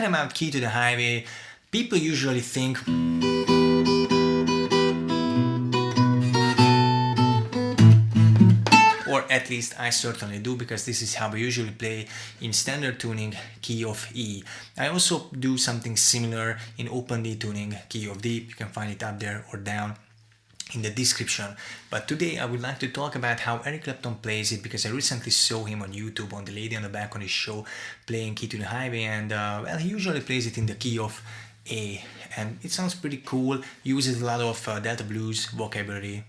about Key to the Highway, people usually think or at least I certainly do, because this is how I usually play in standard tuning, key of E. I also do something similar in open D tuning, key of D. You can find it up there or down in the description. But today I would like to talk about how Eric Clapton plays it, because I recently saw him on YouTube on the Lady on the Back on his show playing Key to the Highway, and well, he usually plays it in the key of A, and it sounds pretty cool. Uses a lot of Delta blues vocabulary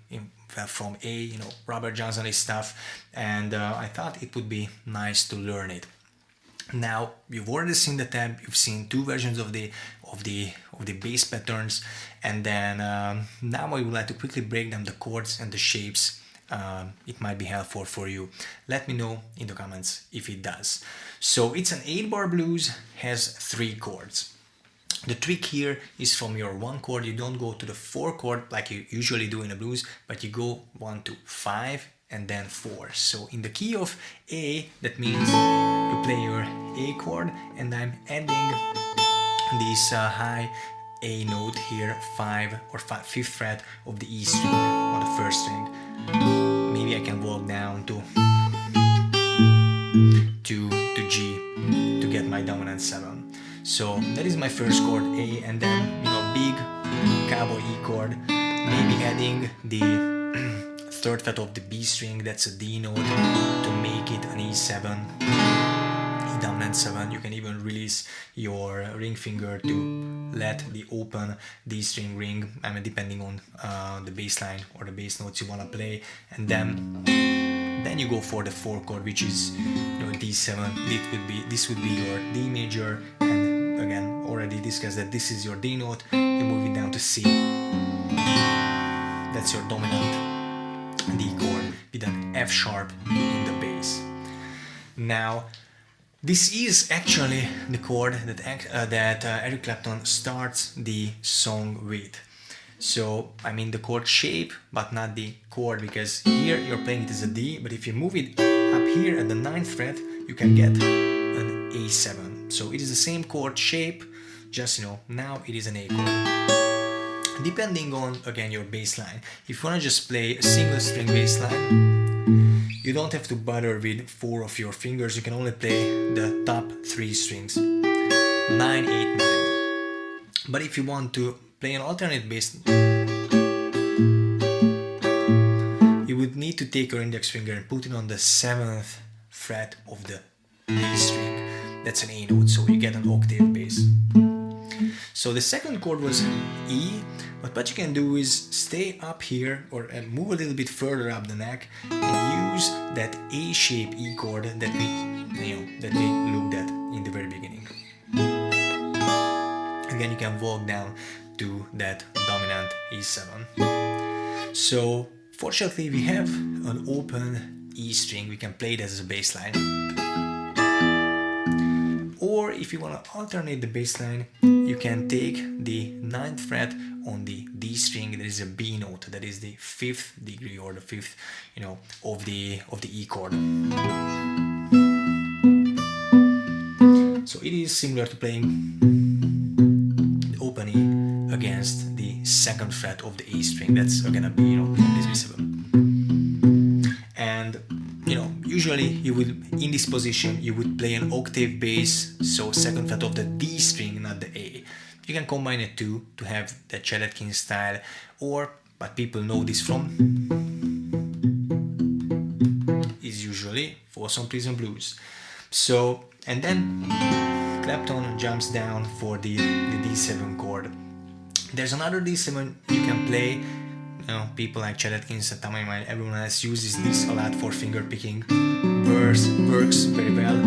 from A, you know, Robert Johnson stuff, and I thought it would be nice to learn it. Now, you've already seen the tab, you've seen two versions of the bass patterns, and then now I would like to quickly break down the chords and the shapes. It might be helpful for you. Let me know in the comments if it does. So it's an 8-bar blues, has 3 chords. The trick here is from your 1 chord, you don't go to the 4 chord like you usually do in a blues, but you go 1 to 5 and then 4. So in the key of A, that means you play your A chord, and I'm adding this high A note here, 5 or 5th fret of the E string on the 1st string. Maybe I can walk down to G to get my dominant 7. So that is my 1st chord, A, and then, you know, big cowboy E chord, maybe adding the 3rd fret of the B string, that's a D note, to make it an E7, E dominant 7. You can even release your ring finger to let the open D string ring, I mean, depending on the bass line or the bass notes you want to play, and then you go for the 4th chord, which is, you know, D7. This would be your D major, and again, already discussed that this is your D note. You move it down to C. That's your dominant D chord with an F sharp in the bass. Now, this is actually the chord that Eric Clapton starts the song with. So, I mean the chord shape, but not the chord, because here you're playing it as a D, but if you move it up here at the 9th fret, you can get an A7. So it is the same chord shape, just, you know, now it is an A chord. Depending on, again, your bass line. If you want to just play a single string bass line, you don't have to bother with 4 of your fingers, you can only play the top 3 strings, 9, 8, 9. But if you want to play an alternate bass, you would need to take your index finger and put it on the 7th fret of the D string. That's an A note, so you get an octave bass. So the 2nd chord was E, but what you can do is stay up here and move a little bit further up the neck and use that A-shaped E chord that we looked at in the very beginning. Again, you can walk down to that dominant E7. So fortunately we have an open E string, we can play it as a bass line. Or if you want to alternate the bass line, you can take the 9th fret on the D string, there is a B note, that is the 5th degree or the 5th, you know, of the E chord. So it is similar to playing the open E against the 2nd fret of the A string. That's gonna be, you know, this B7. And, you know, usually you would, in this position, you would play an octave bass, so 2nd fret of the D string, not the A. You can combine it too to have the Chet Atkins style, or, but people know this from, is usually Folsom Prison Blues. So, and then Clapton jumps down for the D7 chord. There's another D7 you can play. You know, people like Chet Atkins and Tommy Mine, everyone else uses this a lot for finger picking. Works very well.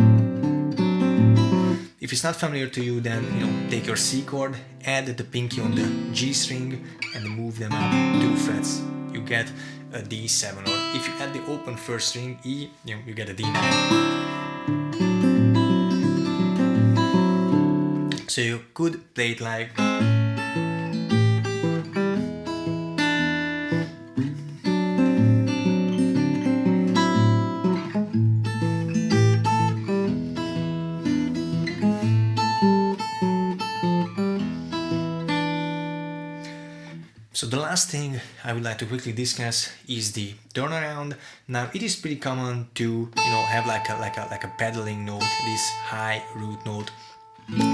If it's not familiar to you, then, you know, take your C chord, add the pinky on the G string, and move them up 2 frets. You get a D7, or if you add the open 1st string E, you know, you get a D9. So you could play it like. So the last thing I would like to quickly discuss is the turnaround. Now it is pretty common to have like a pedaling note, this high root note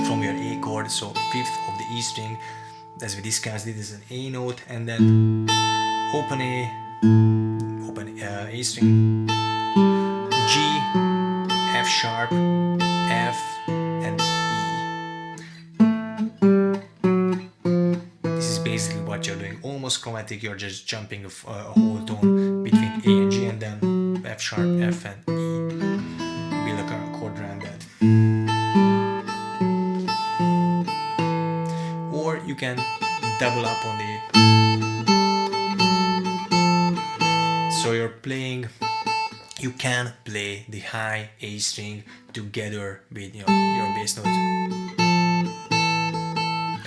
from your A chord, so fifth of the E string. As we discussed, it is an A note, and then open A string, G, F sharp, F, and E. This is basically what you're doing, almost chromatic. You're just jumping a whole tone between A and G, and then F sharp, F, and E. Build a chord around that. Or you can double up on the, so you're playing, you can play the high A string together with your bass notes,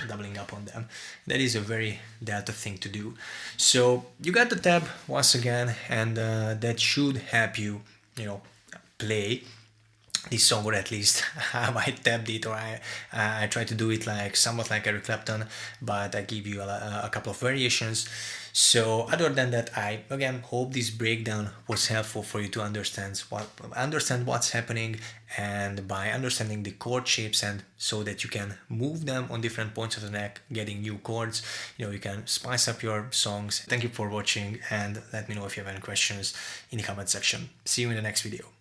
doubling up on them. That is a very Delta thing to do. So you got the tab once again, and that should help you play this song, or at least I tabbed it, or I try to do it like somewhat like Eric Clapton, but I give you a couple of variations. So other than that, I again hope this breakdown was helpful for you to understand what's happening, and by understanding the chord shapes, and so that you can move them on different points of the neck, getting new chords, you can spice up your songs. Thank you for watching, and let me know if you have any questions in the comment section. See you in the next video.